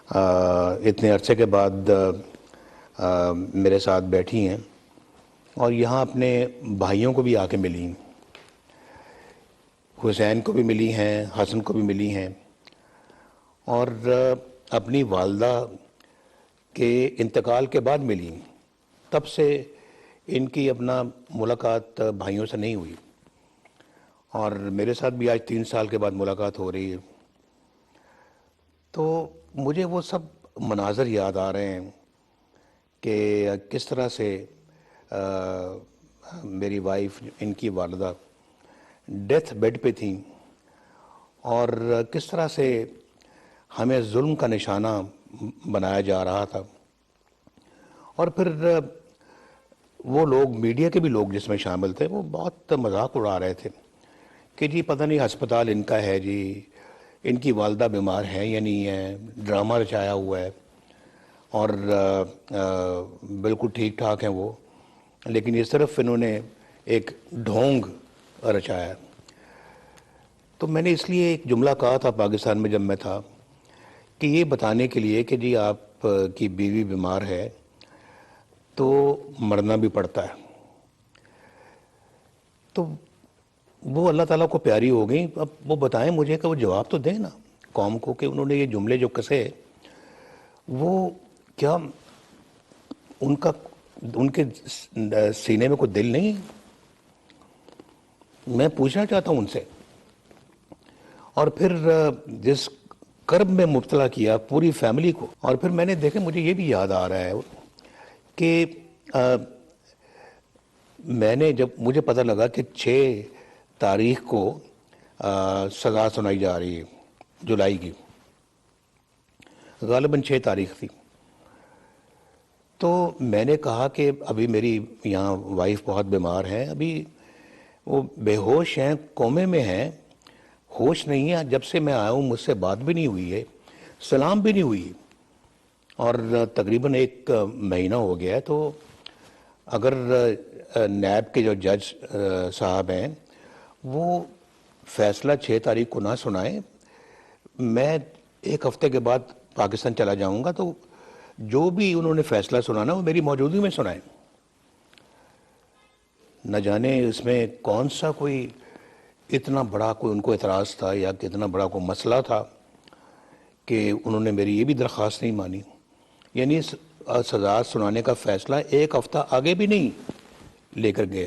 اتنے عرصے کے بعد میرے ساتھ بیٹھی ہیں اور یہاں اپنے بھائیوں کو بھی آ کے ملی، حسین کو بھی ملی ہیں، حسن کو بھی ملی ہیں، اور اپنی والدہ کے انتقال کے بعد ملی۔ تب سے ان کی اپنا ملاقات بھائیوں سے نہیں ہوئی، اور میرے ساتھ بھی آج 3 سال کے بعد ملاقات ہو رہی ہے۔ تو مجھے وہ سب مناظر یاد آ رہے ہیں کہ کس طرح سے میری وائف، ان کی والدہ ڈیتھ بیڈ پہ تھیں، اور کس طرح سے ہمیں ظلم کا نشانہ بنایا جا رہا تھا۔ اور پھر وہ لوگ، میڈیا کے بھی لوگ جس میں شامل تھے، وہ بہت مذاق اڑا رہے تھے کہ جی پتہ نہیں ہسپتال ان کا ہے، جی ان کی والدہ بیمار ہے یا نہیں ہے، ڈرامہ رچایا ہوا ہے، اور بالکل ٹھیک ٹھاک ہیں وہ، لیکن یہ صرف انہوں نے ایک ڈھونگ رچایا۔ تو میں نے اس لیے ایک جملہ کہا تھا پاکستان میں جب میں تھا، کہ یہ بتانے کے لیے کہ جی آپ کی بیوی بیمار ہے تو مرنا بھی پڑتا ہے۔ تو وہ اللہ تعالیٰ کو پیاری ہو گئی۔ اب وہ بتائیں مجھے کہ وہ جواب تو دیں نا قوم کو، کہ انہوں نے یہ جملے جو کسے، وہ کیا ان کے سینے میں کوئی دل نہیں؟ میں پوچھنا چاہتا ہوں ان سے۔ اور پھر جس کرب میں مبتلا کیا پوری فیملی کو، اور پھر میں نے دیکھا، مجھے یہ بھی یاد آ رہا ہے کہ میں نے جب مجھے پتہ لگا کہ 6 تاریخ کو سزا سنائی جا رہی ہے جولائی کی، غالباً 6 تاریخ تھی، تو میں نے کہا کہ ابھی میری یہاں وائف بہت بیمار ہیں، ابھی وہ بے ہوش ہیں، کومے میں ہیں، ہوش نہیں ہے، جب سے میں آیا ہوں مجھ سے بات بھی نہیں ہوئی ہے، سلام بھی نہیں ہوئی، اور تقریباً 1 مہینہ ہو گیا ہے۔ تو اگر نیب کے جو جج صاحب ہیں وہ فیصلہ 6 تاریخ کو نہ سنائیں، میں 1 ہفتے کے بعد پاکستان چلا جاؤں گا، تو جو بھی انہوں نے فیصلہ سنانا وہ میری موجودگی میں سنائیں۔ نہ جانے اس میں کون سا کوئی اتنا بڑا کوئی ان کو اعتراض تھا، یا کتنا بڑا کوئی مسئلہ تھا کہ انہوں نے میری یہ بھی درخواست نہیں مانی۔ یعنی سزا سنانے کا فیصلہ 1 ہفتہ آگے بھی نہیں لے کر گئے،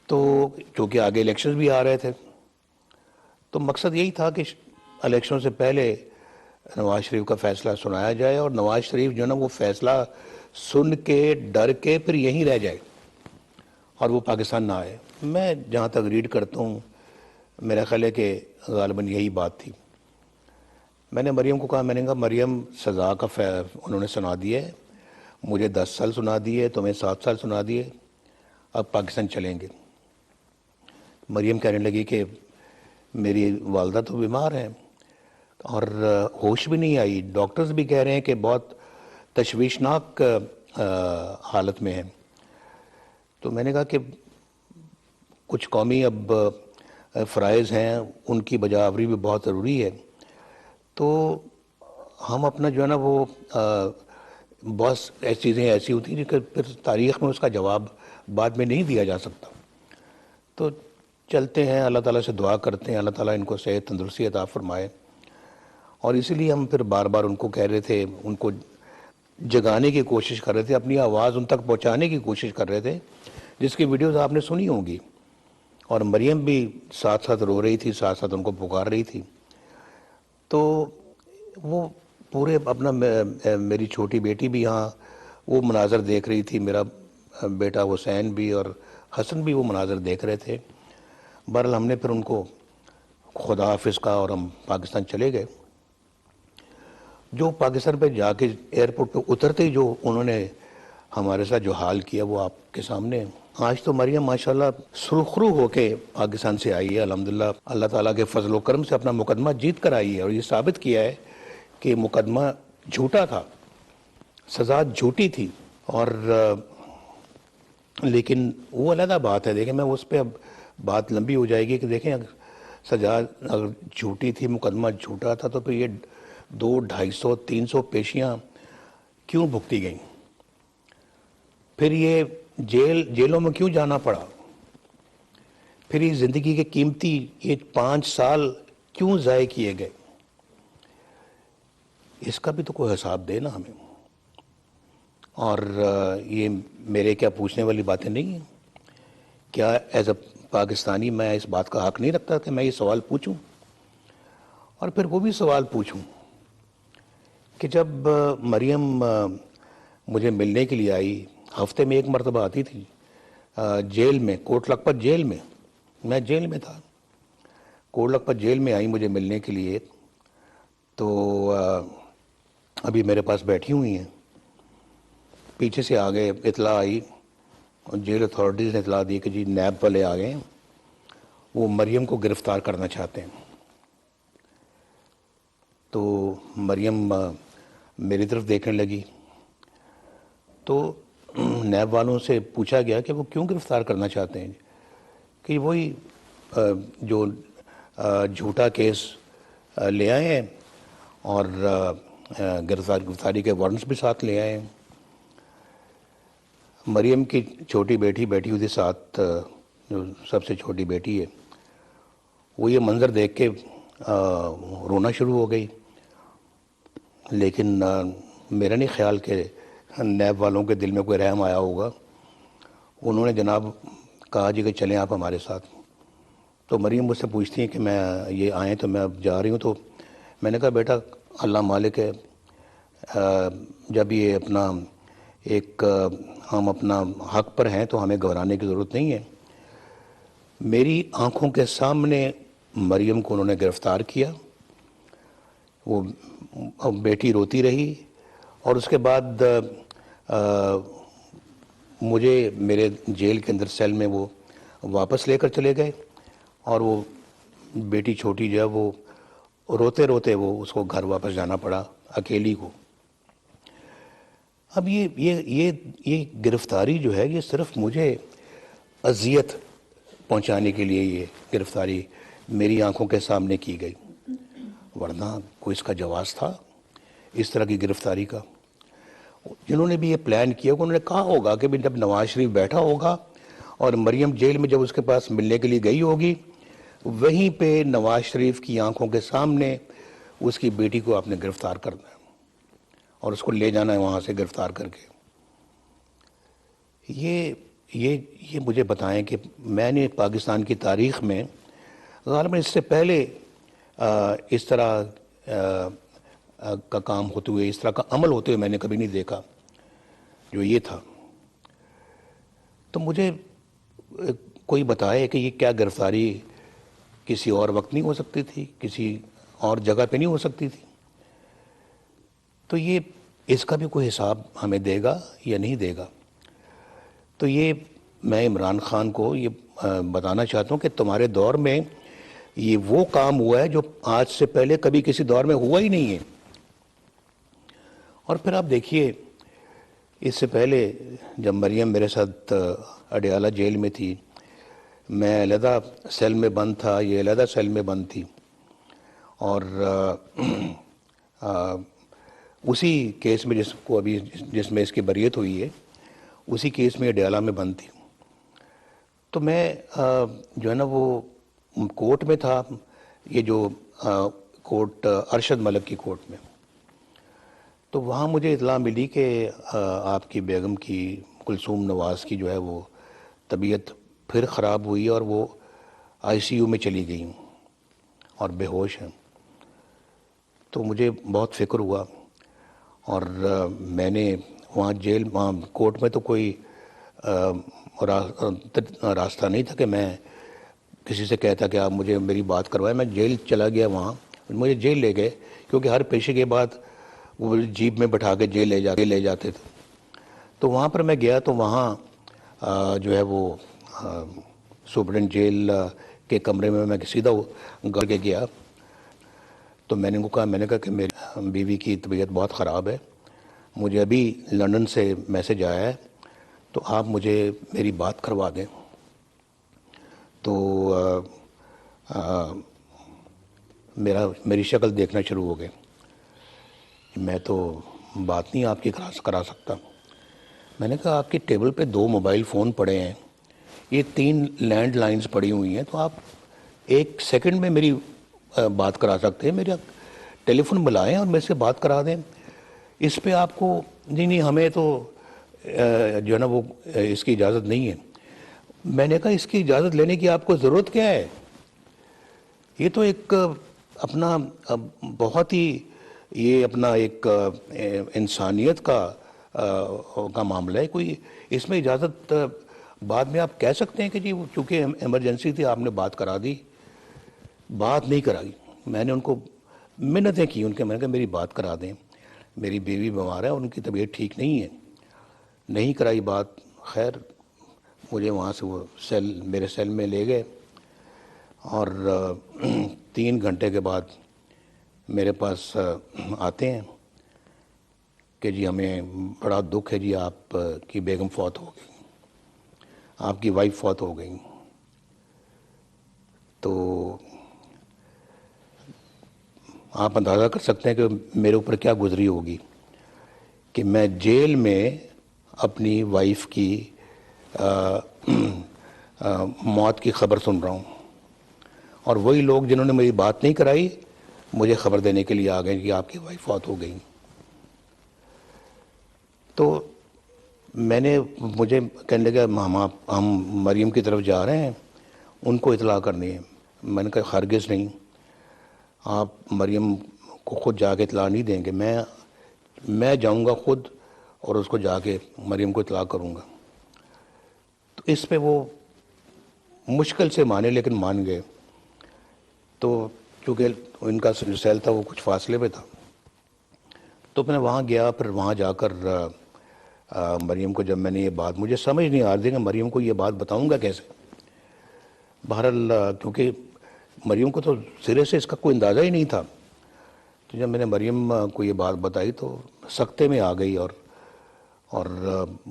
تو چونکہ آگے الیکشنز بھی آ رہے تھے، تو مقصد یہی تھا کہ الیکشن سے پہلے نواز شریف کا فیصلہ سنایا جائے، اور نواز شریف جو ہے نا وہ فیصلہ سن کے ڈر کے پھر یہیں رہ جائے اور وہ پاکستان نہ آئے۔ میں جہاں تک ریڈ کرتا ہوں، میرا خیال ہے کہ غالباً یہی بات تھی۔ میں نے مریم کو کہا، میں نے کہا مریم سزا کا انہوں نے سنا دیا ہے، مجھے 10 سال سنا دیے، تمہیں 7 سال سنا دیے، اب پاکستان چلیں گے۔ مریم کہنے لگی کہ میری والدہ تو بیمار ہیں اور ہوش بھی نہیں آئی، ڈاکٹرز بھی کہہ رہے ہیں کہ بہت تشویشناک حالت میں ہیں۔ تو میں نے کہا کہ کچھ قومی اب فرائض ہیں، ان کی بجاوری بھی بہت ضروری ہے، تو ہم اپنا جو ہے نا وہ بہت ایسی چیزیں ایسی ہوتی ہیں کہ پھر تاریخ میں اس کا جواب بعد میں نہیں دیا جا سکتا۔ تو چلتے ہیں، اللہ تعالیٰ سے دعا کرتے ہیں اللہ تعالیٰ ان کو صحت تندرستی عطا فرمائے، اور اسی لیے ہم پھر بار بار ان کو کہہ رہے تھے، ان کو جگانے کی کوشش کر رہے تھے، اپنی آواز ان تک پہنچانے کی کوشش کر رہے تھے، جس کی ویڈیوز آپ نے سنی ہوں گی۔ اور مریم بھی ساتھ ساتھ رو رہی تھی، ساتھ ساتھ ان کو پکار رہی تھی۔ تو وہ پورے اپنا، میری چھوٹی بیٹی بھی یہاں وہ مناظر دیکھ رہی تھی، میرا بیٹا حسین بھی اور حسن بھی وہ مناظر دیکھ رہے تھے۔ بہرحال ہم نے پھر ان کو خدا حافظ کہا اور ہم پاکستان چلے گئے۔ جو پاکستان پہ جا کے ایئرپورٹ پہ اترتے ہی جو انہوں نے ہمارے ساتھ جو حال کیا وہ آپ کے سامنے ہے۔ آج تو مریم ماشاءاللہ سرخرو ہو کے پاکستان سے آئی ہے، الحمدللہ اللہ تعالیٰ کے فضل و کرم سے اپنا مقدمہ جیت کر آئی ہے، اور یہ ثابت کیا ہے کہ مقدمہ جھوٹا تھا، سزا جھوٹی تھی۔ اور لیکن وہ علیحدہ بات ہے، دیکھیں میں اس پہ اب بات لمبی ہو جائے گی کہ دیکھیں سزا اگر جھوٹی تھی، مقدمہ جھوٹا تھا، تو پھر یہ 200, 250, 300 پیشیاں کیوں بھگتی گئیں؟ پھر یہ جیلوں میں کیوں جانا پڑا؟ پھر یہ زندگی کے قیمتی یہ 5 سال کیوں ضائع کیے گئے؟ اس کا بھی تو کوئی حساب دے نا ہمیں. اور یہ میرے کیا پوچھنے والی باتیں نہیں ہیں؟ کیا ایز اے پاکستانی میں اس بات کا حق نہیں رکھتا کہ میں یہ سوال پوچھوں؟ اور پھر وہ بھی سوال پوچھوں کہ جب مریم مجھے ملنے کے لیے آئی، ہفتے میں 1 مرتبہ آتی تھی جیل میں، کوٹ لکھپت جیل میں جیل میں تھا، کوٹ لکھپت جیل میں آئی مجھے ملنے کے لیے، تو ابھی میرے پاس بیٹھی ہوئی ہیں. پیچھے سے آگے اطلاع آئی، جیل اتھارٹیز نے اطلاع دی کہ جی نیب والے آ گئے ہیں، وہ مریم کو گرفتار کرنا چاہتے ہیں. تو مریم میری طرف دیکھنے لگی، تو نیب والوں سے پوچھا گیا کہ وہ کیوں گرفتار کرنا چاہتے ہیں؟ کہ وہی جو جھوٹا کیس لے آئے ہیں اور گرفتاری کے وارنٹس بھی ساتھ لے آئے ہیں. مریم کی چھوٹی بیٹی بیٹھی ہوئی تھی ساتھ، جو سب سے چھوٹی بیٹی ہے، وہ یہ منظر دیکھ کے رونا شروع ہو گئی. لیکن میرا نہیں خیال کہ نیب والوں کے دل میں کوئی رحم آیا ہوگا. انہوں نے جناب کہا جی کہ چلیں آپ ہمارے ساتھ. تو مریم مجھ سے پوچھتی ہیں کہ میں یہ آئیں تو میں اب جا رہی ہوں. تو میں نے کہا بیٹا اللہ مالک ہے، جب یہ اپنا ایک ہم اپنا حق پر ہیں تو ہمیں گھبرانے کی ضرورت نہیں ہے. میری آنکھوں کے سامنے مریم کو انہوں نے گرفتار کیا، وہ بیٹی روتی رہی، اور اس کے بعد مجھے میرے جیل کے اندر سیل میں وہ واپس لے کر چلے گئے، اور وہ بیٹی چھوٹی جو ہے وہ روتے روتے وہ اس کو گھر واپس جانا پڑا اکیلی کو. اب یہ گرفتاری جو ہے یہ صرف مجھے اذیت پہنچانے کے لیے یہ گرفتاری میری آنکھوں کے سامنے کی گئی، ورنہ کوئی اس کا جواز تھا اس طرح کی گرفتاری کا؟ جنہوں نے بھی یہ پلان کیا انہوں نے کہا ہوگا کہ جب نواز شریف بیٹھا ہوگا اور مریم جیل میں جب اس کے پاس ملنے کے لیے گئی ہوگی، وہیں پہ نواز شریف کی آنکھوں کے سامنے اس کی بیٹی کو آپ نے گرفتار کرنا ہے اور اس کو لے جانا ہے وہاں سے گرفتار کر کے. یہ مجھے بتائیں کہ میں نے پاکستان کی تاریخ میں غالباً اس سے پہلے اس طرح کا کام ہوتے ہوئے، اس طرح کا عمل ہوتے ہوئے میں نے کبھی نہیں دیکھا جو یہ تھا. تو مجھے کوئی بتائے کہ یہ کیا گرفتاری کسی اور وقت نہیں ہو سکتی تھی، کسی اور جگہ پہ نہیں ہو سکتی تھی؟ تو یہ اس کا بھی کوئی حساب ہمیں دے گا یا نہیں دے گا؟ تو یہ میں عمران خان کو یہ بتانا چاہتا ہوں کہ تمہارے دور میں یہ وہ کام ہوا ہے جو آج سے پہلے کبھی کسی دور میں ہوا ہی نہیں ہے. اور پھر آپ دیکھیے، اس سے پہلے جب مریم میرے ساتھ اڈیالہ جیل میں تھی، میں علیحدہ سیل میں بند تھا، یہ علیحدہ سیل میں بند تھی، اور اسی کیس میں جس میں اس کی بریت ہوئی ہے، اسی کیس میں اڈیالہ میں بند تھی. تو میں جو ہے نا وہ کورٹ میں تھا، یہ جو کورٹ ارشد ملک کی کورٹ میں. تو وہاں مجھے اطلاع ملی کہ آپ کی بیگم کی، کلثوم نواز کی جو ہے وہ طبیعت پھر خراب ہوئی اور وہ آئی سی یو میں چلی گئی اور بے ہوش ہیں. تو مجھے بہت فکر ہوا، اور میں نے وہاں کورٹ میں تو کوئی راستہ نہیں تھا کہ میں کسی سے کہتا کہ آپ مجھے میری بات کروائیں. میں جیل چلا گیا، وہاں مجھے جیل لے گئے، کیونکہ ہر پیشے کے بعد وہ جیپ میں بٹھا کے جیل لے جاتے تھے. تو وہاں پر میں گیا تو وہاں جو ہے وہ سپرڈنٹ جیل کے کمرے میں سیدھا گڑ کے گیا. تو میں نے کہا کہ میری بیوی کی طبیعت بہت خراب ہے، مجھے ابھی لندن سے میسج آیا ہے، تو آپ مجھے میری بات کروا دیں. تو میری شکل دیکھنا شروع ہو گئے. میں تو بات نہیں آپ کی کرا سکتا. میں نے کہا آپ کی ٹیبل پہ 2 موبائل فون پڑے ہیں, یہ 3 لینڈ لائنز پڑی ہوئی ہیں, تو آپ 1 سیکنڈ میں میری بات کرا سکتے ہیں, میرا ٹیلی فون ملائیں اور میرے سے بات کرا دیں. اس پہ آپ کو نہیں ہمیں تو جو ہے نا وہ اس کی اجازت نہیں ہے. میں نے کہا اس کی اجازت لینے کی آپ کو ضرورت کیا ہے؟ یہ تو ایک اپنا بہت ہی یہ اپنا ایک انسانیت کا معاملہ ہے. کوئی اس میں اجازت بعد میں آپ کہہ سکتے ہیں کہ جی چونکہ ایمرجنسی تھی آپ نے بات کرا دی. بات نہیں کرائی. میں نے ان کو منتیں کی, ان کے میں نے کہا میری بات کرا دیں, میری بیوی بیمار ہے اور ان کی طبیعت ٹھیک نہیں ہے. نہیں کرائی بات. خیر مجھے وہاں سے وہ میرے سیل میں لے گئے اور 3 گھنٹے کے بعد میرے پاس آتے ہیں کہ جی ہمیں بڑا دکھ ہے جی, آپ کی بیگم فوت ہو گئی, آپ کی وائف فوت ہو گئی. تو آپ اندازہ کر سکتے ہیں کہ میرے اوپر کیا گزری ہوگی کہ میں جیل میں اپنی وائف کی موت کی خبر سن رہا ہوں, اور وہی لوگ جنہوں نے میری بات نہیں کرائی مجھے خبر دینے کے لیے آ گئے کہ آپ کی وائف فوت ہو گئی. تو مجھے کہنے لگا ہم مریم کی طرف جا رہے ہیں, ان کو اطلاع کرنی ہے. میں نے کہا ہرگز نہیں, آپ مریم کو خود جا کے اطلاع نہیں دیں گے, میں جاؤں گا خود اور اس کو جا کے مریم کو اطلاع کروں گا. تو اس پہ وہ مشکل سے مانے, لیکن مان گئے. تو چونکہ ان کا جو سیل تھا وہ کچھ فاصلے پہ تھا, تو میں وہاں گیا. پھر وہاں جا کر مریم کو جب میں نے یہ بات, مجھے سمجھ نہیں آ رہی کہ مریم کو یہ بات بتاؤں گا کیسے. بہرحال کیونکہ مریم کو تو سرے سے اس کا کوئی اندازہ ہی نہیں تھا, تو جب میں نے مریم کو یہ بات بتائی تو سکتے میں آ گئی اور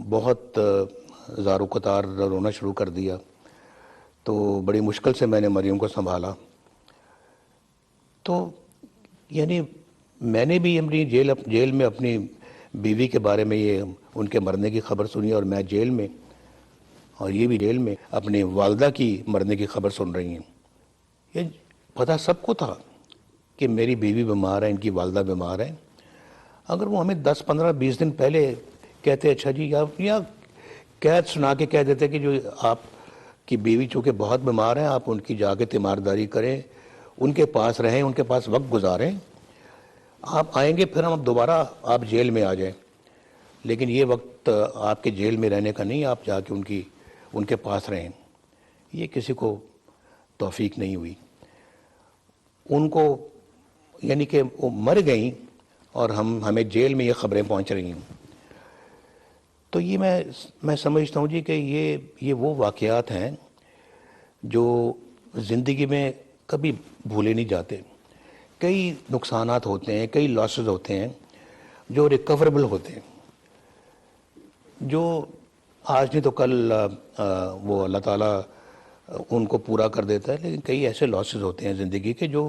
بہت زار و قطار رونا شروع کر دیا. تو بڑی مشکل سے میں نے مریم کو سنبھالا. تو یعنی میں نے بھی اپنی جیل میں اپنی بیوی کے بارے میں یہ ان کے مرنے کی خبر سنی, اور میں جیل میں, اور یہ بھی جیل میں اپنی والدہ کی مرنے کی خبر سن رہی ہیں. یہ پتہ سب کو تھا کہ میری بیوی بیمار ہے, ان کی والدہ بیمار ہے. اگر وہ ہمیں 10, 15, 20 دن پہلے کہتے اچھا جی یا قید سنا کے کہہ دیتے کہ جو آپ کی بیوی چونکہ بہت بیمار ہیں, آپ ان کی جا کے تیمارداری کریں, ان کے پاس رہیں, ان کے پاس وقت گزاریں, آپ آئیں گے پھر ہم دوبارہ آپ جیل میں آ جائیں. لیکن یہ وقت آپ کے جیل میں رہنے کا نہیں, آپ جا کے ان کے پاس رہیں. یہ کسی کو توفیق نہیں ہوئی. ان کو یعنی کہ وہ مر گئیں اور ہمیں جیل میں یہ خبریں پہنچ رہی ہیں. تو یہ میں سمجھتا ہوں جی کہ یہ وہ واقعات ہیں جو زندگی میں کبھی بھولے نہیں جاتے. کئی نقصانات ہوتے ہیں, کئی لاسز ہوتے ہیں جو ریکوربل ہوتے ہیں, جو آج نہیں تو کل وہ اللہ تعالیٰ ان کو پورا کر دیتا ہے. لیکن کئی ایسے لاسز ہوتے ہیں زندگی کے جو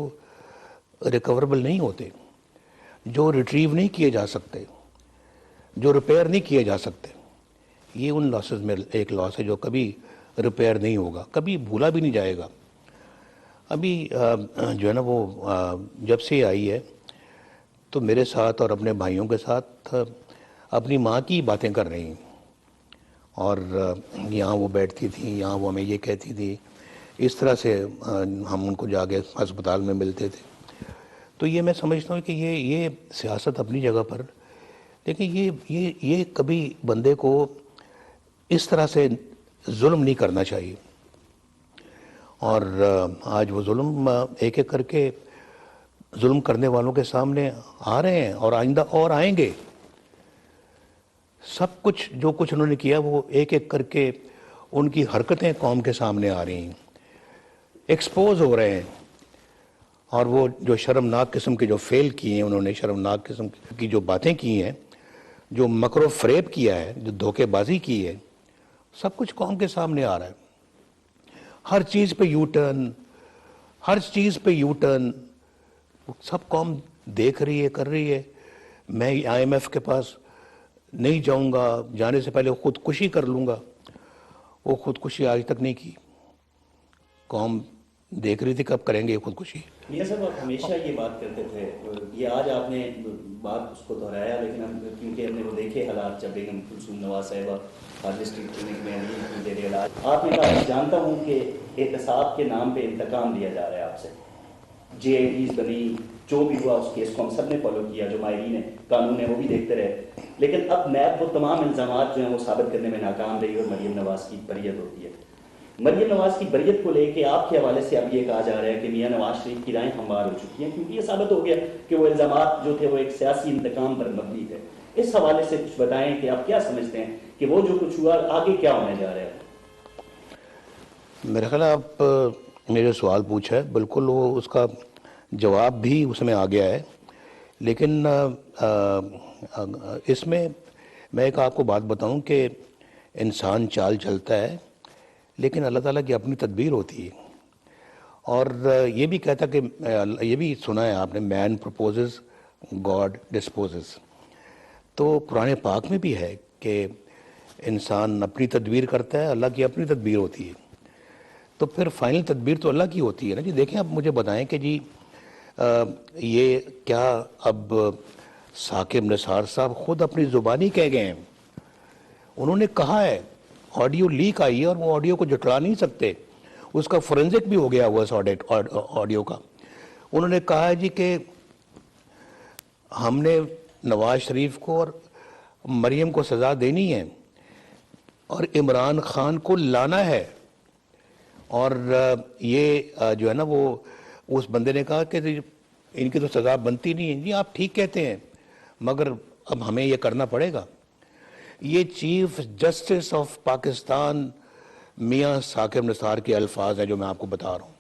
ریکوربل نہیں ہوتے, جو ریٹریو نہیں کیے جا سکتے, جو ریپیئر نہیں کیے جا سکتے. یہ ان لاسز میں ایک لاس ہے جو کبھی ریپیئر نہیں ہوگا, کبھی بھولا بھی نہیں جائے گا. ابھی جو ہے نا وہ جب سے آئی ہے تو میرے ساتھ اور اپنے بھائیوں کے ساتھ اپنی ماں کی باتیں کر رہی ہیں, اور یہاں وہ بیٹھتی تھیں, یہاں وہ ہمیں یہ کہتی تھی, اس طرح سے ہم ان کو جا کے ہسپتال میں ملتے تھے. تو یہ میں سمجھتا ہوں کہ یہ سیاست اپنی جگہ پر, لیکن یہ کبھی بندے کو اس طرح سے ظلم نہیں کرنا چاہیے. اور آج وہ ظلم ایک ایک کر کے ظلم کرنے والوں کے سامنے آ رہے ہیں, اور آئندہ اور آئیں گے. سب کچھ جو کچھ انہوں نے کیا وہ ایک ایک کر کے ان کی حرکتیں قوم کے سامنے آ رہی ہیں, ایکسپوز ہو رہے ہیں. اور وہ جو شرمناک قسم کے جو فیل کیے ہیں انہوں نے, شرمناک قسم کی جو باتیں کی ہیں, جو مکر و فریب کیا ہے, جو دھوکے بازی کی ہے, سب کچھ قوم کے سامنے آ رہا ہے. ہر چیز پہ یو ٹرن, ہر چیز پہ یو ٹرن, سب قوم دیکھ رہی ہے, کر رہی ہے. میں IMF کے پاس نہیں جاؤں گا, جانے سے پہلے خودکشی کر لوں گا. وہ خودکشی آج تک نہیں کی. قوم دیکھ رہی تھی کب کریں گے یہ خودکشی. میاں صاحب آپ ہمیشہ یہ بات کرتے تھے, یہ آج آپ نے بات اس کو دہرایا, لیکن ہم کیونکہ ہم نے وہ دیکھے حالات جب بیگم کلثوم نواز صاحبہ حاج ڈسٹرکٹ کلینک میں نہیں دے رہے علاج, آپ نے کہا جانتا ہوں کہ احتساب کے نام پہ انتقام لیا جا رہا ہے آپ سے. JIDs بنی, جو بھی ہوا اس کیس کو ہم سب نے فالو کیا, جو ماہرین ہیں قانون ہے وہ بھی دیکھتے رہے, لیکن اب نیب وہ تمام الزامات جو ہیں وہ ثابت کرنے میں ناکام رہی اور مریم نواز کی بریت ہوتی ہے. مریم نواز کی بریت کو لے کے آپ کے حوالے سے اب یہ کہا جا رہا ہے کہ میاں نواز شریف کی رائیں ہموار ہو چکی ہیں, کیونکہ یہ ثابت ہو گیا کہ وہ الزامات جو تھے وہ ایک سیاسی انتقام پر مبنی تھے. اس حوالے سے کچھ بتائیں کہ آپ کیا سمجھتے ہیں کہ وہ جو کچھ ہوا آگے کیا ہونے جا رہا ہے؟ میرے خیال آپ نے جو سوال پوچھا ہے بالکل وہ اس کا جواب بھی اس میں آ گیا ہے, لیکن اس میں ایک آپ کو بات بتاؤں کہ انسان چال چلتا ہے لیکن اللہ تعالیٰ کی اپنی تدبیر ہوتی ہے. اور یہ بھی کہتا کہ یہ بھی سنا ہے آپ نے, مین پرپوزز گاڈ ڈسپوزز. تو قرآن پاک میں بھی ہے کہ انسان اپنی تدبیر کرتا ہے, اللہ کی اپنی تدبیر ہوتی ہے. تو پھر فائنل تدبیر تو اللہ کی ہوتی ہے نا جی. دیکھیں اب مجھے بتائیں کہ جی یہ کیا اب ثاقب نثار صاحب خود اپنی زبانی کہہ گئے ہیں, انہوں نے کہا ہے, آڈیو لیک آئی ہے اور وہ آڈیو کو جھٹلا نہیں سکتے, اس کا فورنزک بھی ہو گیا ہوا اس آڈیو کا. انہوں نے کہا ہے جی کہ ہم نے نواز شریف کو اور مریم کو سزا دینی ہے اور عمران خان کو لانا ہے. اور یہ جو ہے نا وہ اس بندے نے کہا کہ ان کی تو سزا بنتی نہیں ہے. جی آپ ٹھیک کہتے ہیں مگر اب ہمیں یہ کرنا پڑے گا. یہ چیف جسٹس آف پاکستان میاں ثاقب نثار کے الفاظ ہیں جو میں آپ کو بتا رہا ہوں.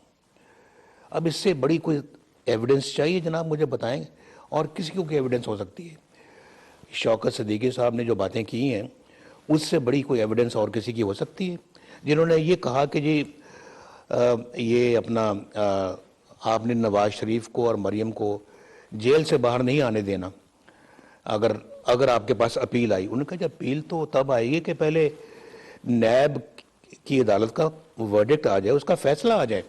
اب اس سے بڑی کوئی ایویڈنس چاہیے جناب, مجھے بتائیں, اور کسی کو ایویڈنس ہو سکتی ہے؟ شوکت صدیقی صاحب نے جو باتیں کی ہیں اس سے بڑی کوئی ایویڈنس اور کسی کی ہو سکتی ہے؟ جنہوں نے یہ کہا کہ جی یہ اپنا آپ نے نواز شریف کو اور مریم کو جیل سے باہر نہیں آنے دینا اگر آپ کے پاس اپیل آئی. انہوں نے کہا جی اپیل تو تب آئے گی کہ پہلے نیب کی عدالت کا ورڈکٹ آ جائے, اس کا فیصلہ آ جائے.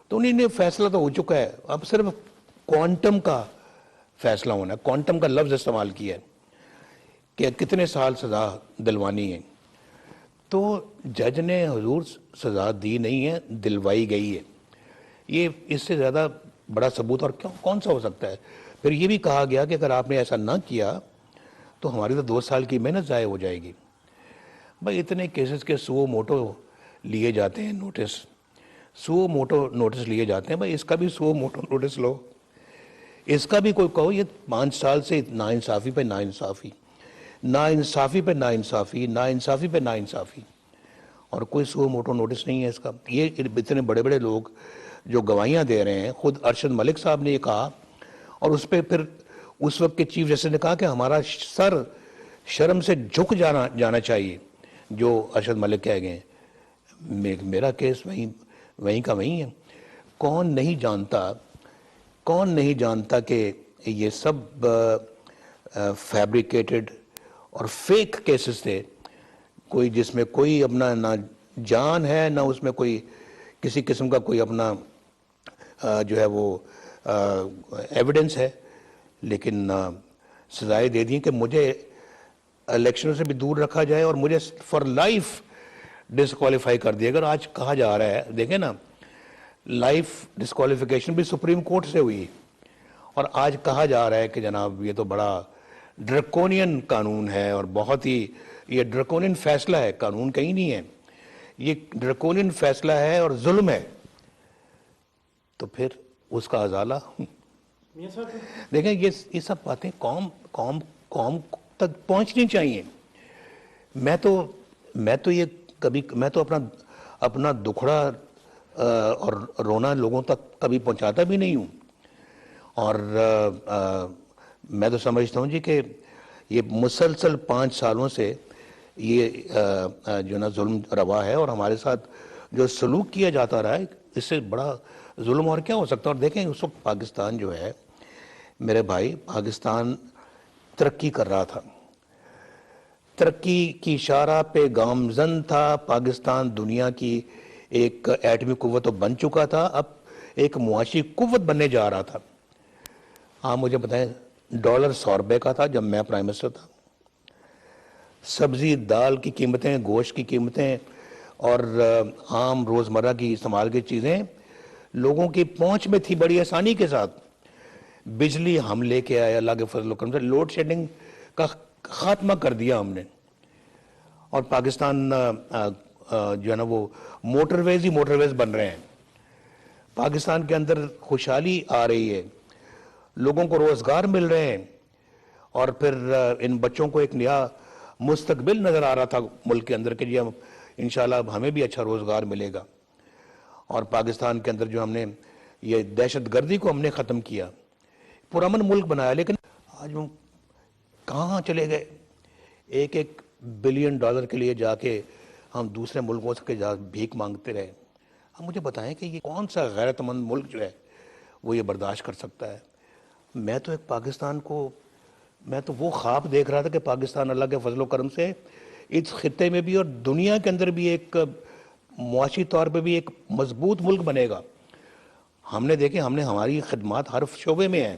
تو انہیں نے فیصلہ تو ہو چکا ہے, اب صرف کوانٹم کا فیصلہ ہونا ہے. کوانٹم کا لفظ استعمال کیا ہے کہ کتنے سال سزا دلوانی ہے. تو جج نے حضور سزا دی نہیں ہے, دلوائی گئی ہے. یہ اس سے زیادہ بڑا ثبوت اور کون سا ہو سکتا ہے؟ پھر یہ بھی کہا گیا کہ اگر آپ نے ایسا نہ کیا تو ہماری تو 2 سال کی محنت ضائع ہو جائے گی. بھائی اتنے کیسز کے سو موٹو لیے جاتے ہیں, سو موٹو نوٹس لیے جاتے ہیں. بھائی اس کا بھی سو موٹو نوٹس لو, اس کا بھی کوئی کہو. یہ 5 سال سے ناانصافی پہ ناانصافی, ناانصافی پہ ناانصافی, ناانصافی پہ ناانصافی, اور کوئی سو موٹو نوٹس نہیں ہے اس کا. یہ اتنے بڑے بڑے لوگ جو گواہیاں دے رہے ہیں, خود ارشد ملک صاحب نے یہ کہا, اور اس پہ پھر اس وقت کے چیف جسٹس نے کہا کہ ہمارا سر شرم سے جھک جانا چاہیے جو ارشد ملک کہہ گئے. میرا کیس وہیں کا وہیں ہے. کون نہیں جانتا کہ یہ سب فیبریکیٹڈ اور فیک کیسز تھے, کوئی جس میں کوئی اپنا نہ جان ہے نہ اس میں کوئی کسی قسم کا کوئی اپنا جو ہے وہ ایویڈنس ہے. لیکن سزائیں دے دیں کہ مجھے الیکشنوں سے بھی دور رکھا جائے اور مجھے فار لائف ڈسکوالیفائی کر دیا. اگر آج کہا جا رہا ہے, دیکھیں نا, لائف ڈسکوالیفیکیشن بھی سپریم کورٹ سے ہوئی, اور آج کہا جا رہا ہے کہ جناب یہ تو بڑا ڈرکونین قانون ہے اور بہت ہی یہ ڈرکونین فیصلہ ہے. قانون کہیں نہیں ہے, یہ ڈرکونین فیصلہ ہے اور ظلم ہے. تو پھر اس کا ازالہ دیکھیں. یہ سب باتیں قوم تک پہنچنی چاہیے. میں تو یہ کبھی میں تو اپنا دکھڑا اور رونا لوگوں تک کبھی پہنچاتا بھی نہیں ہوں. اور میں تو سمجھتا ہوں جی کہ یہ مسلسل 5 سالوں سے یہ جو نا ظلم روا ہے, اور ہمارے ساتھ جو سلوک کیا جاتا رہا ہے, اس سے بڑا ظلم اور کیا ہو سکتا ہے. اور دیکھیں اس وقت پاکستان جو ہے میرے بھائی, پاکستان ترقی کر رہا تھا، ترقی کی شاہراہ پہ گامزن تھا، پاکستان دنیا کی ایک ایٹمی قوت تو بن چکا تھا، اب ایک معاشی قوت بننے جا رہا تھا۔ آپ مجھے بتائیں، ڈالر 100 روپے کا تھا جب میں پرائم منسٹر تھا، سبزی دال کی قیمتیں، گوشت کی قیمتیں اور عام روزمرہ کی استعمال کی چیزیں لوگوں کی پہنچ میں تھی بڑی آسانی کے ساتھ۔ بجلی ہم لے کے آئے اللہ کے فضل و کرم سے، لوڈ شیڈنگ کا خاتمہ کر دیا ہم نے، اور پاکستان جو ہے نا وہ موٹر ویز بن رہے ہیں، پاکستان کے اندر خوشحالی آ رہی ہے، لوگوں کو روزگار مل رہے ہیں، اور پھر ان بچوں کو ایک نیا مستقبل نظر آ رہا تھا ملک کے اندر کہ جی انشاءاللہ ہمیں بھی اچھا روزگار ملے گا۔ اور پاکستان کے اندر جو ہم نے یہ دہشت گردی کو ہم نے ختم کیا، پرامن ملک بنایا، لیکن آج ہم کہاں چلے گئے؟ ایک بلین ڈالر کے لیے جا کے ہم دوسرے ملکوں سے بھیک مانگتے رہے۔ اب مجھے بتائیں کہ یہ کون سا غیرت مند ملک جو ہے وہ یہ برداشت کر سکتا ہے؟ میں تو ایک پاکستان کو، میں تو وہ خواب دیکھ رہا تھا کہ پاکستان اللہ کے فضل و کرم سے اس خطے میں بھی اور دنیا کے اندر بھی ایک معاشی طور پہ بھی ایک مضبوط ملک بنے گا۔ ہم نے دیکھیں، ہم نے ہماری خدمات ہر شعبے میں ہیں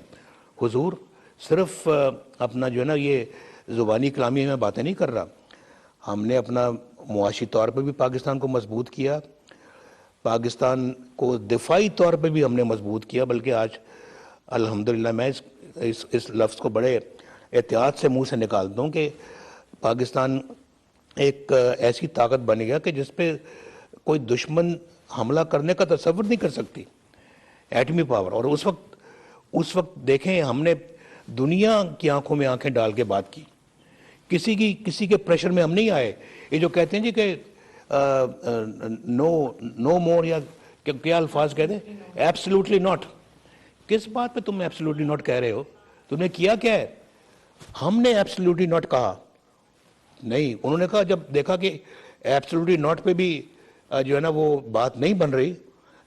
حضور، صرف اپنا جو ہے نا یہ زبانی کلامی میں باتیں نہیں کر رہا، ہم نے اپنا معاشی طور پہ بھی پاکستان کو مضبوط کیا، پاکستان کو دفاعی طور پہ بھی ہم نے مضبوط کیا، بلکہ آج الحمدللہ میں اس لفظ کو بڑے احتیاط سے منہ سے نکالتا ہوں کہ پاکستان ایک ایسی طاقت بن گیا کہ جس پہ کوئی دشمن حملہ کرنے کا تصور نہیں کر سکتی، ایٹمی پاور۔ اور اس وقت دیکھیں، ہم نے دنیا کی آنکھوں میں آنکھیں ڈال کے بات کی، کسی کے پریشر میں ہم نہیں آئے۔ یہ جو کہتے ہیں جی کہ نو مور، یا کیا الفاظ کہتے ہیں، ایبسلیوٹلی ناٹ، کس بات پہ تم ایبسلیوٹلی ناٹ کہہ رہے ہو؟ تم نے کیا کیا ہے؟ ہم نے ایبسلیوٹلی ناٹ کہا نہیں، انہوں نے کہا، جب دیکھا کہ ایبسلیوٹلی ناٹ پہ بھی جو ہے نا وہ بات نہیں بن رہی،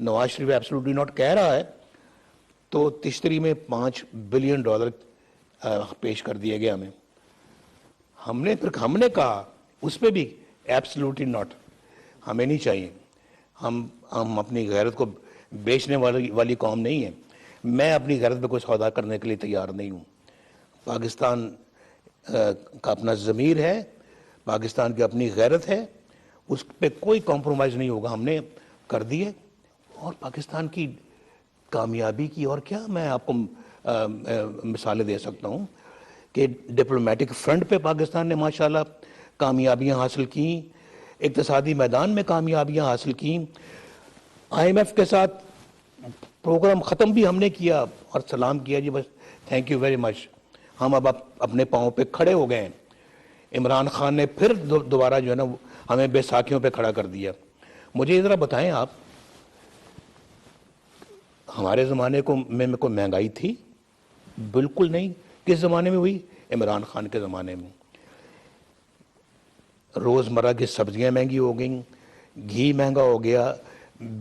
نواز شریف ایبسلیوٹلی ناٹ کہہ رہا ہے، تو تشتری میں $5 بلین پیش کر دیے گئے ہمیں۔ ہم نے کہا اس پہ بھی ایبسلیوٹلی ناٹ، ہمیں نہیں چاہیے، ہم اپنی غیرت کو بیچنے والی قوم نہیں ہے، میں اپنی غیرت پہ کوئی سودا کرنے کے لیے تیار نہیں ہوں۔ پاکستان کا اپنا ضمیر ہے، پاکستان کی اپنی غیرت ہے، اس پہ کوئی کمپرومائز نہیں ہوگا، ہم نے کر دیے۔ اور پاکستان کی کامیابی کی اور کیا میں آپ کو مثالیں دے سکتا ہوں کہ ڈپلومیٹک فرنٹ پہ پاکستان نے ماشاءاللہ کامیابیاں حاصل کی، اقتصادی میدان میں کامیابیاں حاصل کی، IMF کے ساتھ پروگرام ختم بھی ہم نے کیا اور سلام کیا، جی بس تھینک یو ویری مچ، ہم اب اپنے پاؤں پہ کھڑے ہو گئے ہیں۔ عمران خان نے پھر دوبارہ جو ہے نا ہمیں بیساکھیوں پہ کھڑا کر دیا۔ مجھے ذرا بتائیں آپ، ہمارے زمانے میں کوئی مہنگائی تھی؟ بالکل نہیں۔ کس زمانے میں ہوئی؟ عمران خان کے زمانے میں۔ روزمرہ کی سبزیاں مہنگی ہو گئیں، گھی مہنگا ہو گیا،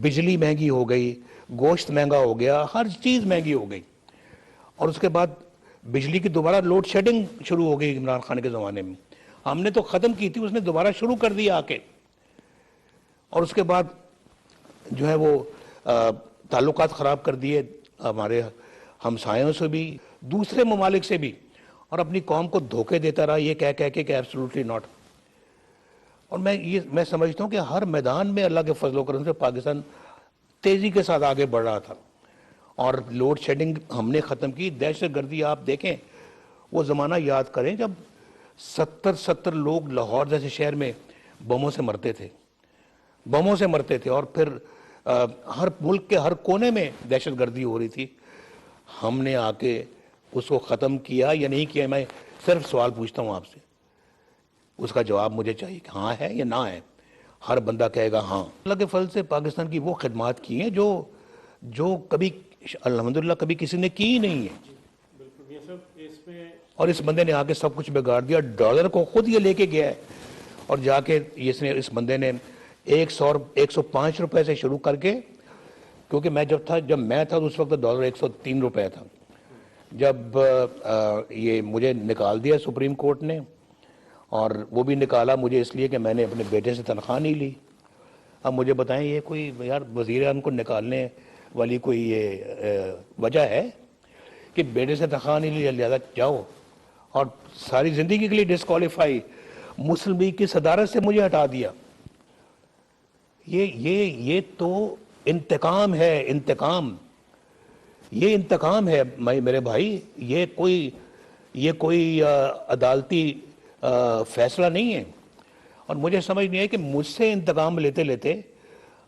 بجلی مہنگی ہو گئی، گوشت مہنگا ہو گیا، ہر چیز مہنگی ہو گئی۔ اور اس کے بعد بجلی کی دوبارہ لوڈ شیڈنگ شروع ہو گئی عمران خان کے زمانے میں، ہم نے تو ختم کی تھی، اس نے دوبارہ شروع کر دیا آ کے۔ اور اس کے بعد جو ہے وہ تعلقات خراب کر دیے ہمارے ہمسایوں سے بھی، دوسرے ممالک سے بھی، اور اپنی قوم کو دھوکے دیتا رہا یہ کہہ کے کہ ایبسلیوٹلی ناٹ۔ اور میں سمجھتا ہوں کہ ہر میدان میں اللہ کے فضل و کرم سے پاکستان تیزی کے ساتھ آگے بڑھ رہا تھا، اور لوڈ شیڈنگ ہم نے ختم کی۔ دہشت گردی آپ دیکھیں، وہ زمانہ یاد کریں جب 70 لوگ لاہور جیسے شہر میں بموں سے مرتے تھے، اور پھر ہر ملک کے ہر کونے میں دہشت گردی ہو رہی تھی۔ ہم نے آ کے اس کو ختم کیا یا نہیں کیا؟ میں صرف سوال پوچھتا ہوں آپ سے، اس کا جواب مجھے چاہیے کہ ہاں ہے یا نہ ہے۔ ہر بندہ کہے گا ہاں۔ اللہ کے فضل سے پاکستان کی وہ خدمات کی ہیں جو کبھی الحمدللہ کبھی کسی نے کی ہی نہیں ہے، اور اس بندے نے آ کے سب کچھ بگاڑ دیا۔ ڈالر کو خود یہ لے کے گیا ہے، اور جا کے اس بندے نے 105 روپے سے شروع کر کے، کیونکہ جب میں تھا اس وقت ڈالر 103 روپے تھا، جب یہ مجھے نکال دیا سپریم کورٹ نے، اور وہ بھی نکالا مجھے اس لیے کہ میں نے اپنے بیٹے سے تنخواہ نہیں لی۔ اب مجھے بتائیں یہ کوئی یار وزیر اعظم کو نکالنے والی کوئی یہ وجہ ہے کہ بیٹے سے تنخواہ نہیں لی، لہٰذا جاؤ، اور ساری زندگی کے لیے ڈسکوالیفائی، مسلم لیگ کی صدارت سے مجھے ہٹا دیا۔ یہ تو انتقام ہے، انتقام، یہ انتقام ہے میرے بھائی، یہ کوئی عدالتی فیصلہ نہیں ہے۔ اور مجھے سمجھ نہیں ہے کہ مجھ سے انتقام لیتے لیتے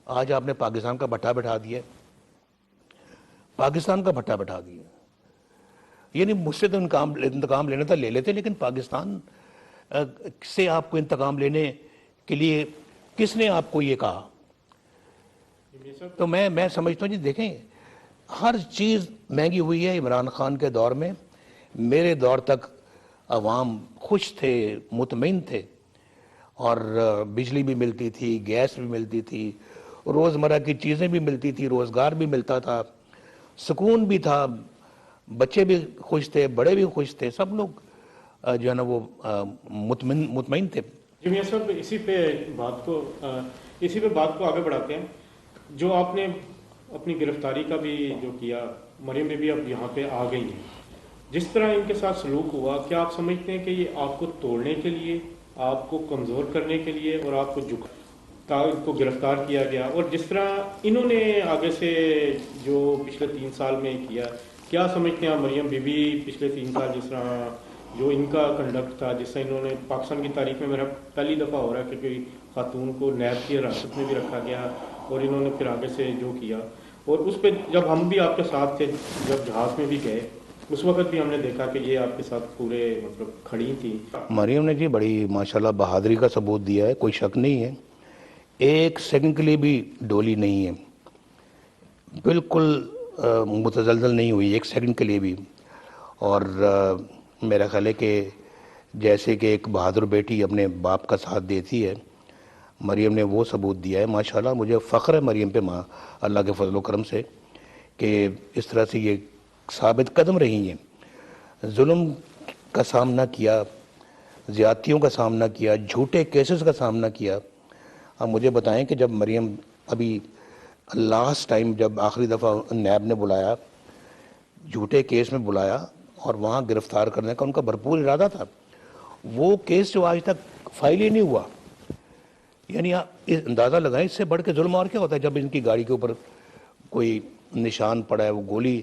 آج آپ نے پاکستان کا بٹھا بٹھا دیا، پاکستان کا بٹھا بٹھا دیا۔ یعنی مجھ سے تو انتقام لینا تھا لے لیتے، لیکن پاکستان سے آپ کو انتقام لینے کے لیے کس نے آپ کو یہ کہا؟ تو میں سمجھتا ہوں جی دیکھیں، ہر چیز مہنگی ہوئی ہے۔ عمران خان کے دور میں میرے دور تک عوام خوش تھے، مطمئن تھے، اور بجلی بھی ملتی تھی، گیس بھی ملتی تھی، روزمرہ کی چیزیں بھی ملتی تھی، روزگار بھی ملتا تھا، سکون بھی تھا، بچے بھی خوش تھے، بڑے بھی خوش تھے، سب لوگ جو ہے نا وہ مطمئن تھے۔ جی میاں صاحب، اسی پہ بات کو آگے بڑھاتے ہیں۔ جو آپ نے اپنی گرفتاری کا بھی جو کیا، مریم بی بی اب یہاں پہ آ گئی ہیں، جس طرح ان کے ساتھ سلوک ہوا، کیا آپ سمجھتے ہیں کہ یہ آپ کو توڑنے کے لیے، آپ کو کمزور کرنے کے لیے، اور آپ کو ان کو گرفتار کیا گیا، اور جس طرح انہوں نے آگے سے جو پچھلے 3 سال میں کیا، کیا سمجھتے ہیں آپ مریم بی بی پچھلے 3 سال جس طرح جو ان کا کنڈکٹ تھا، جس طرح انہوں نے پاکستان کی تاریخ میں میرا پہلی دفعہ ہو رہا ہے کہ کوئی خاتون کو نیب کی حراست میں بھی رکھا گیا، اور انہوں نے پھر آگے سے جو کیا، اور اس پہ جب ہم بھی آپ کے ساتھ تھے، جب جہاز میں بھی گئے، اس وقت بھی ہم نے دیکھا کہ یہ آپ کے ساتھ پورے مطلب کھڑی تھی۔ مریم نے جی بڑی ماشاءاللہ بہادری کا ثبوت دیا ہے، کوئی شک نہیں ہے، ایک سیکنڈ کے لیے بھی ڈولی نہیں ہے، بالکل متزلزل نہیں ہوئی ایک سیکنڈ کے لیے بھی۔ اور میرا خیال ہے کہ جیسے کہ ایک بہادر بیٹی اپنے باپ کا ساتھ دیتی ہے، مریم نے وہ ثبوت دیا ہے۔ ماشاءاللہ مجھے فخر ہے مریم پہ، اللہ کے فضل و کرم سے، کہ اس طرح سے یہ ثابت قدم رہی ہیں، ظلم کا سامنا کیا، زیادتیوں کا سامنا کیا، جھوٹے کیسز کا سامنا کیا۔ اب مجھے بتائیں کہ جب مریم ابھی لاسٹ ٹائم جب آخری دفعہ نیب نے بلایا، جھوٹے کیس میں بلایا، اور وہاں گرفتار کرنے کا ان کا بھرپور ارادہ تھا، وہ کیس جو آج تک فائل ہی نہیں ہوا۔ یعنی آپ اندازہ لگائیں، اس سے بڑھ کے ظلم اور کیا ہوتا ہے؟ جب ان کی گاڑی کے اوپر کوئی نشان پڑا ہے، وہ گولی،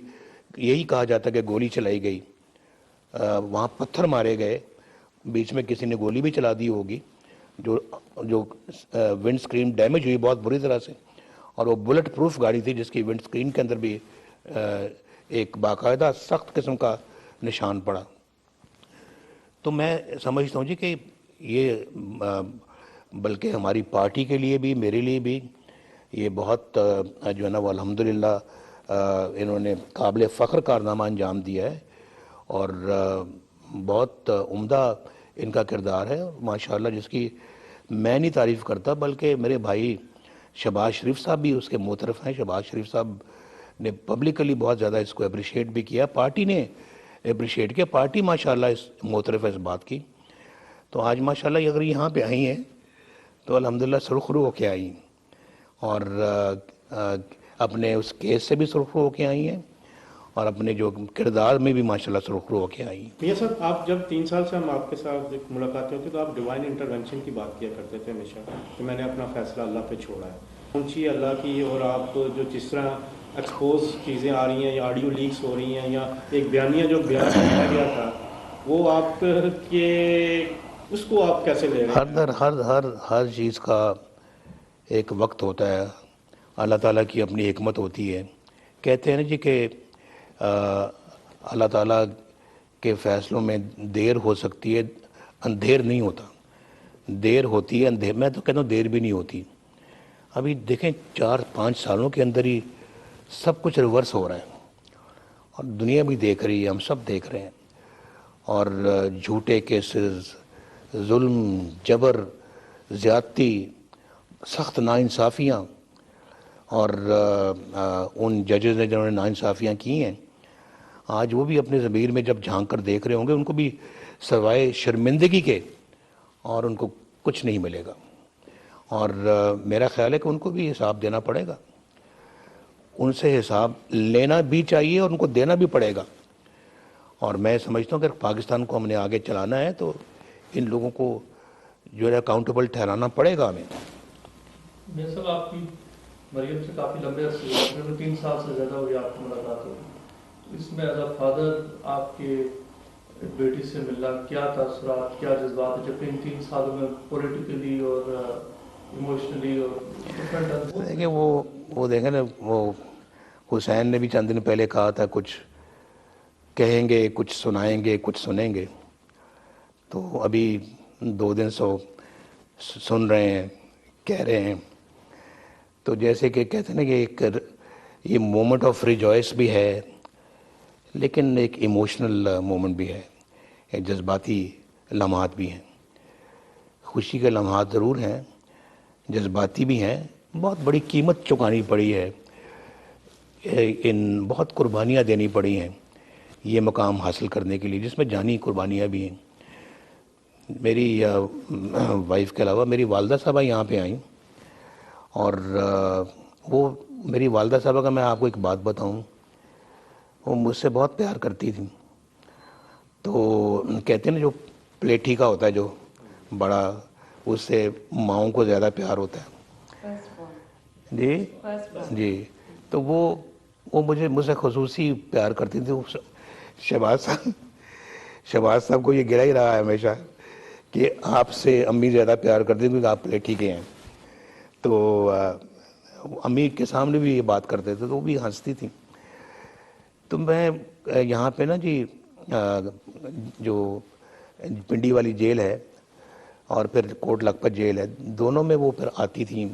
یہی کہا جاتا ہے کہ گولی چلائی گئی، وہاں پتھر مارے گئے، بیچ میں کسی نے گولی بھی چلا دی ہوگی، جو ونڈ سکرین ڈیمیج ہوئی بہت بری طرح سے، اور وہ بلٹ پروف گاڑی تھی جس کی ونڈ سکرین کے اندر بھی ایک باقاعدہ سخت قسم کا نشان پڑا۔ تو میں سمجھتا ہوں جی کہ یہ بلکہ ہماری پارٹی کے لیے بھی، میرے لیے بھی یہ بہت جو ہے نا وہ الحمدللہ انہوں نے قابل فخر کارنامہ انجام دیا ہے، اور بہت عمدہ ان کا کردار ہے ماشاءاللہ، جس کی میں نہیں تعریف کرتا بلکہ میرے بھائی شہباز شریف صاحب بھی اس کے معترف ہیں۔ شہباز شریف صاحب نے پبلکلی بہت زیادہ اس کو اپریشیٹ بھی کیا، پارٹی نے اپریشیٹ کیا، پارٹی ماشاءاللہ اس معترف ہے اس بات کی۔ تو آج ماشاءاللہ اگر یہاں پہ آئی ہیں تو الحمدللہ سرخرو ہو کے آئی ہیں، اور اپنے اس کیس سے بھی سرخرو ہو کے آئی ہیں، اور اپنے جو کردار میں بھی ماشاءاللہ سرخرو ہو کے آئی ہیں۔ میاں صاحب، آپ جب 3 سال سے ہم آپ کے ساتھ ملاقاتیں ہوتی تو آپ ڈیوائن انٹرونشن کی بات کیا کرتے تھے ہمیشہ، کہ میں نے اپنا فیصلہ اللہ پہ چھوڑا ہے، اونچی اللہ کی، اور آپ جو جس طرح ایکسپوز چیزیں آ رہی ہیں یا آڈیو لیکس ہو رہی ہیں یا ایک بیانیہ جو بیان کیا گیا تھا، وہ آپ کے اس کو آپ کیسے لے رہے ہیں؟ ہر چیز کا ایک وقت ہوتا ہے، اللہ تعالیٰ کی اپنی حکمت ہوتی ہے۔ کہتے ہیں نا جی کہ اللہ تعالیٰ کے فیصلوں میں دیر ہو سکتی ہے، اندھیر نہیں ہوتا، دیر ہوتی ہے، اندھیر، میں تو کہتا ہوں دیر بھی نہیں ہوتی۔ ابھی دیکھیں 4-5 سالوں کے اندر ہی سب کچھ ریورس ہو رہا ہے، اور دنیا بھی دیکھ رہی ہے، ہم سب دیکھ رہے ہیں، اور جھوٹے کیسز، ظلم، جبر، زیادتی، سخت ناانصافیاں، اور ان ججز نے جنہوں نے ناانصافیاں کی ہیں، آج وہ بھی اپنے ضمیر میں جب جھانک کر دیکھ رہے ہوں گے، ان کو بھی سوائے شرمندگی کے اور ان کو کچھ نہیں ملے گا. اور میرا خیال ہے کہ ان کو بھی حساب دینا پڑے گا، ان سے حساب لینا بھی چاہیے اور ان کو دینا بھی پڑے گا. اور میں سمجھتا ہوں کہ پاکستان کو ہم نے آگے چلانا ہے تو ان لوگوں کو جو ہے اکاؤنٹیبل ٹھہرانا پڑے گا ہمیں. میاں صاحب، آپ کی مریم سے کافی لمبے عرصے سے، تقریباً 3 سال سے زیادہ ہوئی آپ کی ملاقات ہوئی. اس میں ایز اے فادر آپ کے بیٹی سے ملنا، کیا تاثرات، کیا جذبات ہیں، جبکہ ان 3 سالوں میں پولیٹیکلی اور ایموشنلی اور ڈفرینٹ. دیکھیں وہ دیکھیں نا، وہ حسین نے بھی چند دن پہلے کہا تھا کچھ کہیں گے، کچھ سنائیں گے، کچھ سنیں گے. تو ابھی 2 دن سن رہے ہیں، کہہ رہے ہیں. تو جیسے کہ کہتے ہیں نا کہ ایک یہ مومنٹ آف ریجوائس بھی ہے، لیکن ایک ایموشنل مومنٹ بھی ہے، ایک جذباتی لمحات بھی ہیں. خوشی کے لمحات ضرور ہیں، جذباتی بھی ہیں. بہت بڑی قیمت چکانی پڑی ہے، ان بہت قربانیاں دینی پڑی ہیں یہ مقام حاصل کرنے کے لیے، جس میں جانی قربانیاں بھی ہیں. میری وائف کے علاوہ میری والدہ صاحبہ یہاں پہ آئیں، اور وہ میری والدہ صاحبہ کا میں آپ کو ایک بات بتاؤں، وہ مجھ سے بہت پیار کرتی تھیں. تو کہتے ہیں نا جو پلیٹھی کا ہوتا ہے جو بڑا، اس سے ماؤں کو زیادہ پیار ہوتا ہے. جی جی. تو وہ مجھ سے خصوصی پیار کرتی تھی. شہباز صاحب کو یہ گرا ہی رہا ہے ہمیشہ کہ آپ سے امی زیادہ پیار کرتی تھی کیونکہ آپ پلیٹھی کے ہیں. تو امی کے سامنے بھی یہ بات کرتے تھے تو وہ بھی ہنستی تھیں. تو میں یہاں پہ نا جی جو پنڈی والی جیل ہے اور پھر کوٹ لکھپت جیل ہے، دونوں میں وہ پھر آتی تھیں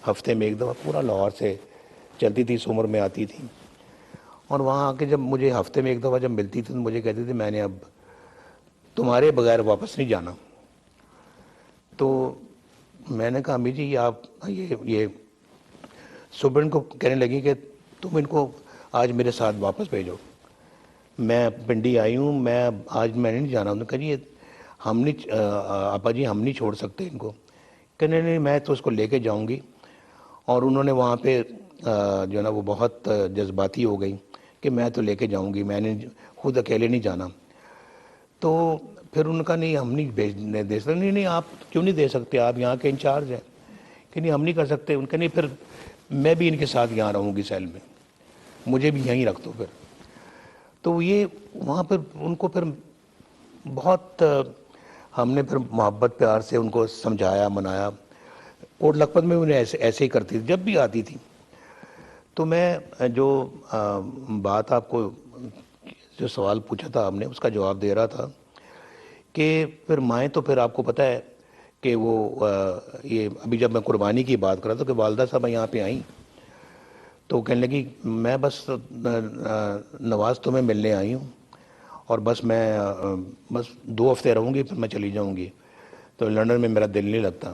ہفتے میں ایک دفعہ. پورا لاہور سے چلتی تھی، سمر میں آتی تھیں. اور وہاں آ کے جب مجھے ہفتے میں ایک دفعہ جب ملتی تھی تو مجھے کہتی تھی میں نے اب تمہارے بغیر واپس نہیں جانا. تو میں نے کہا امی جی آپ یہ سپرنٹ کو کہنے لگی کہ تم ان کو آج میرے ساتھ واپس بھیجو، میں پنڈی آئی ہوں، میں آج میں نہیں جانا. انہوں نے کہا جی ہم نہیں آپا جی ہم نہیں چھوڑ سکتے ان کو. کہنے نہیں میں تو اس کو لے کے جاؤں گی. اور انہوں نے وہاں پہ جو ہے نا وہ بہت جذباتی ہو گئی کہ میں تو لے کے جاؤں گی، میں نے خود اکیلے نہیں جانا. تو پھر ان کا نہیں ہم نہیں بھیجنے دے سکتے. نہیں آپ کیوں نہیں دے سکتے، آپ یہاں کے انچارج ہیں. کہ نہیں ہم نہیں کر سکتے. ان کے نہیں پھر میں بھی ان کے ساتھ یہاں رہوں گی سیل میں، مجھے بھی یہیں رکھ دو پھر. تو یہ وہاں پر ان کو پھر بہت ہم نے پھر محبت پیار سے ان کو سمجھایا منایا. کوٹ لکھپت میں انہیں ایسے ہی کرتی تھی جب بھی آتی تھی. تو میں جو بات آپ کو جو سوال پوچھا تھا آپ نے اس کا جواب دے رہا تھا کہ پھر مائیں تو پھر آپ کو پتہ ہے کہ وہ یہ ابھی جب میں قربانی کی بات کر رہا تھا کہ والدہ صاحب یہاں پہ آئیں تو کہنے لگی میں بس نواز تمہیں ملنے آئی ہوں اور بس میں بس 2 ہفتے رہوں گی پھر میں چلی جاؤں گی. تو لندن میں میرا دل نہیں لگتا.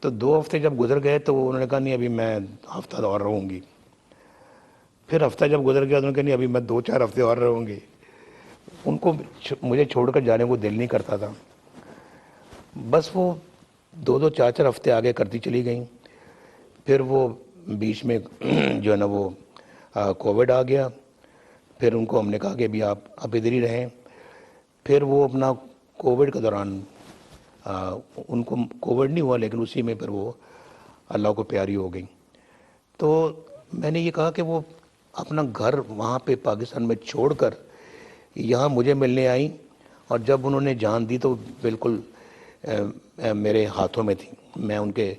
تو 2 ہفتے جب گزر گئے تو انہوں نے کہا نہیں ابھی میں ہفتہ اور رہوں گی. پھر ہفتہ جب گزر گیا انہوں نے کہا نہیں ابھی میں 2-4 ہفتے اور رہوں گی. ان کو مجھے چھوڑ کر جانے کو دل نہیں کرتا تھا. بس وہ 2 4 ہفتے آگے کرتی چلی گئیں. پھر وہ بیچ میں جو ہے نا وہ کووڈ آ گیا. پھر ان کو ہم نے کہا کہ ابھی آپ ادھر ہی رہیں. پھر وہ اپنا کووڈ کے دوران ان کو کووڈ نہیں ہوا لیکن اسی میں پھر وہ اللہ کو پیاری ہو گئی. تو میں نے یہ کہا کہ وہ اپنا گھر وہاں پہ پاکستان میں چھوڑ کر یہاں مجھے ملنے آئیں اور جب انہوں نے جان دی تو بالکل میرے ہاتھوں میں تھی. میں ان کے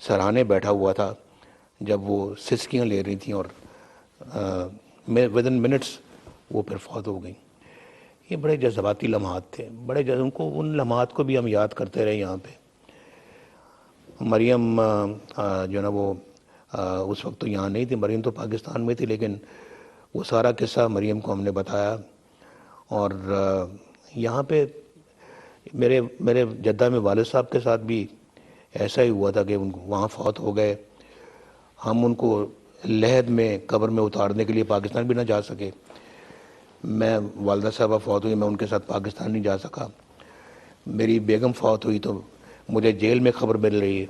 سراہانے بیٹھا ہوا تھا جب وہ سسکیاں لے رہی تھیں اور ود ان منٹس وہ پھر فوت ہو گئیں. یہ بڑے جذباتی لمحات تھے، ان کو ان لمحات کو بھی ہم یاد کرتے رہے. یہاں پہ مریم جو ہے نا وہ اس وقت تو یہاں نہیں تھی، مریم تو پاکستان میں تھی، لیکن وہ سارا قصہ مریم کو ہم نے بتایا. اور یہاں پہ میرے جدہ میں والد صاحب کے ساتھ بھی ایسا ہی ہوا تھا کہ وہاں فوت ہو گئے. ہم ان کو لحد میں قبر میں اتارنے کے لیے پاکستان بھی نہ جا سکے. میں والدہ صاحبہ فوت ہوئی، میں ان کے ساتھ پاکستان نہیں جا سکا، میری بیگم فوت ہوئی تو مجھے جیل میں خبر مل رہی ہے،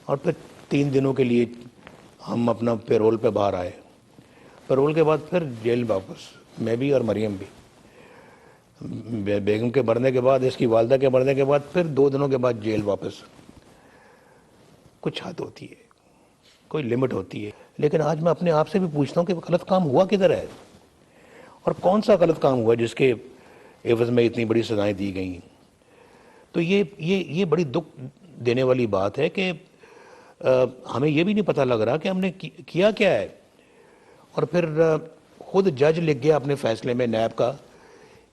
اور پھر 3 دنوں کے لیے ہم اپنا پیرول پہ باہر آئے، پیرول کے بعد پھر جیل واپس، میں بھی اور مریم بھی، بیگم کے مرنے کے بعد، اس کی والدہ کے مرنے کے بعد پھر 2 دنوں کے بعد جیل واپس۔ کچھ حد ہوتی ہے، کوئی لمٹ ہوتی ہے، لیکن آج میں اپنے آپ سے بھی پوچھتا ہوں کہ غلط کام ہوا کدھر ہے، اور کون سا غلط کام ہوا جس کے عوض میں اتنی بڑی سزائیں دی گئیں۔ تو یہ بڑی دکھ دینے والی بات ہے کہ ہمیں یہ بھی نہیں پتہ لگ رہا کہ ہم نے کیا کیا ہے، اور پھر خود جج لکھ گیا اپنے فیصلے میں نیب کا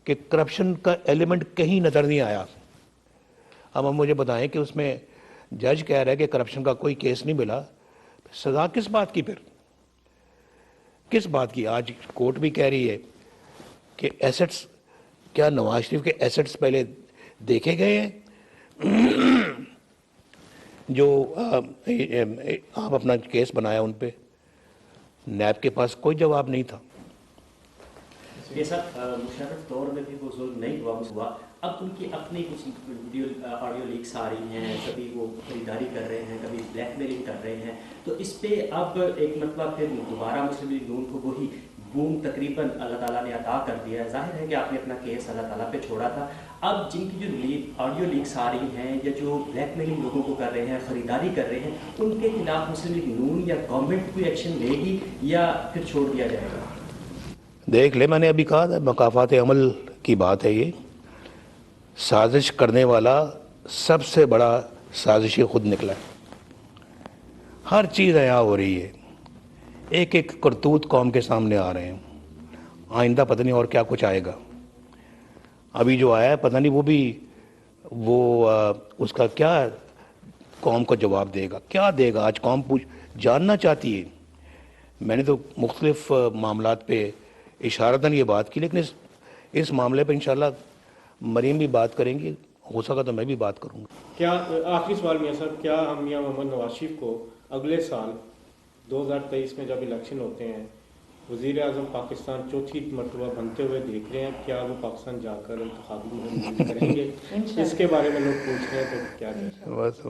کہ کرپشن کا ایلیمنٹ کہیں نظر نہیں آیا۔ اب ہم مجھے بتائیں کہ اس میں جج کہہ رہا ہے کہ کرپشن کا کوئی کیس نہیں ملا، سزا کس بات کی، پھر کس بات کی؟ آج کورٹ بھی کہہ رہی ہے کہ ایسٹس، کیا نواز شریف کے ایسٹس پہلے دیکھے گئے ہیں جو آپ اپنا کیس بنایا ان پہ؟ نیب کے پاس کوئی جواب نہیں تھا۔ یہ سب مشرف دور میں بھی وہ ظلم نہیں ہوا، اب ان کی اپنی کچھ ویڈیو آڈیو لیکس آ رہی ہیں، کبھی وہ خریداری کر رہے ہیں، کبھی بلیک میلنگ کر رہے ہیں، تو اس پہ اب ایک مرتبہ پھر دوبارہ مسلم لیگ نون کو وہی بوم تقریباً اللہ تعالیٰ نے عطا کر دیا ہے۔ ظاہر ہے کہ آپ نے اپنا کیس اللہ تعالیٰ پہ چھوڑا تھا، اب جن کی جو آڈیو لیکس آ رہی ہیں یا جو بلیک میلنگ لوگوں کو کر رہے ہیں، خریداری کر رہے ہیں، ان کے خلاف مسلم لیگ نون یا گورنمنٹ کوئی ایکشن لے گی یا پھر چھوڑ دیا جائے گا؟ دیکھ لے، میں نے ابھی کہا تھا مقافات عمل کی بات ہے، یہ سازش کرنے والا سب سے بڑا سازشی خود نکلا ہے، ہر چیز عیاں ہو رہی ہے، ایک ایک کرتوت قوم کے سامنے آ رہے ہیں، آئندہ پتہ نہیں اور کیا کچھ آئے گا۔ ابھی جو آیا ہے پتہ نہیں وہ اس کا کیا قوم کو جواب دے گا، کیا دے گا؟ آج قوم جاننا چاہتی ہے۔ میں نے تو مختلف معاملات پہ اشارتاً یہ بات کی، لیکن اس معاملے پہ انشاءاللہ مریم بھی بات کریں گی، ہو سکا تو میں بھی بات کروں گا۔ کیا آخری سوال میاں صاحب، کیا ہم میاں محمد نواز شریف کو اگلے سال 2023 میں جب الیکشن ہوتے ہیں وزیر اعظم پاکستان چوتھی مرتبہ بنتے ہوئے دیکھ رہے ہیں؟ کیا وہ پاکستان جا کر انتخابی مہم کریں گے؟ اس کے بارے میں لوگ پوچھ رہے ہیں، تو کیا کہیں؟ بس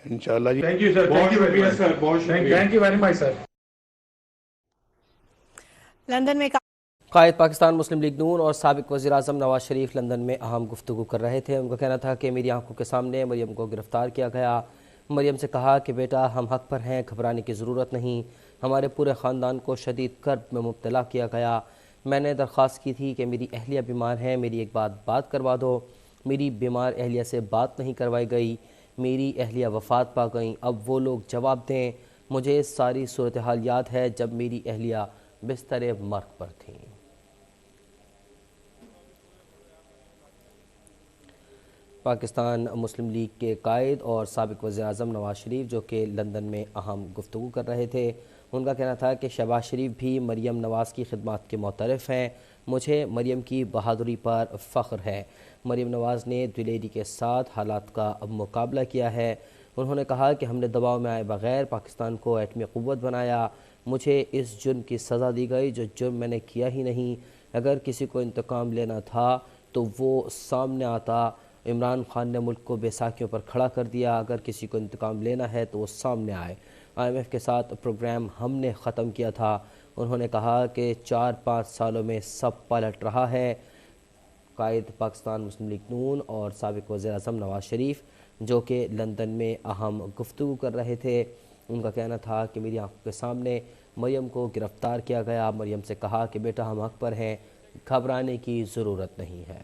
انشاءاللہ جی۔ Thank you sir, thank you very much sir, بہت شکریہ، thank you very much sir. London میں قائد پاکستان مسلم لیگ نون اور سابق وزیر اعظم نواز شریف لندن میں اہم گفتگو کر رہے تھے۔ ان کا کہنا تھا کہ میری آنکھوں کے سامنے مریم کو گرفتار کیا گیا۔ مریم سے کہا کہ بیٹا ہم حق پر ہیں، گھبرانے کی ضرورت نہیں، ہمارے پورے خاندان کو شدید کرب میں مبتلا کیا گیا۔ میں نے درخواست کی تھی کہ میری اہلیہ بیمار ہیں، میری ایک بات کروا دو۔ میری بیمار اہلیہ سے بات نہیں کروائی گئی، میری اہلیہ وفات پا گئیں، اب وہ لوگ جواب دیں۔ مجھے ساری صورتحال یاد ہے جب میری اہلیہ بستر مرگ پر تھیں۔ پاکستان مسلم لیگ کے قائد اور سابق وزیر اعظم نواز شریف جو کہ لندن میں اہم گفتگو کر رہے تھے، ان کا کہنا تھا کہ شہباز شریف بھی مریم نواز کی خدمات کے معترف ہیں۔ مجھے مریم کی بہادری پر فخر ہے۔ مریم نواز نے دلیری کے ساتھ حالات کا مقابلہ کیا ہے۔ انہوں نے کہا کہ ہم نے دباؤ میں آئے بغیر پاکستان کو ایٹمی قوت بنایا۔ مجھے اس جرم کی سزا دی گئی جو جرم میں نے کیا ہی نہیں۔ اگر کسی کو انتقام لینا تھا تو وہ سامنے آتا۔ عمران خان نے ملک کو بیساکھیوں پر کھڑا کر دیا۔ اگر کسی کو انتقام لینا ہے تو وہ سامنے آئے۔ IMF کے ساتھ پروگرام ہم نے ختم کیا تھا۔ انہوں نے کہا کہ 4-5 سالوں میں سب پلٹ رہا ہے۔ قائد پاکستان مسلم لیگ نون اور سابق وزیر اعظم نواز شریف جو کہ لندن میں اہم گفتگو کر رہے تھے، ان کا کہنا تھا کہ میری آنکھوں کے سامنے مریم کو گرفتار کیا گیا۔ مریم سے کہا کہ بیٹا ہم حق پر ہیں، گھبرانے کی ضرورت نہیں ہے۔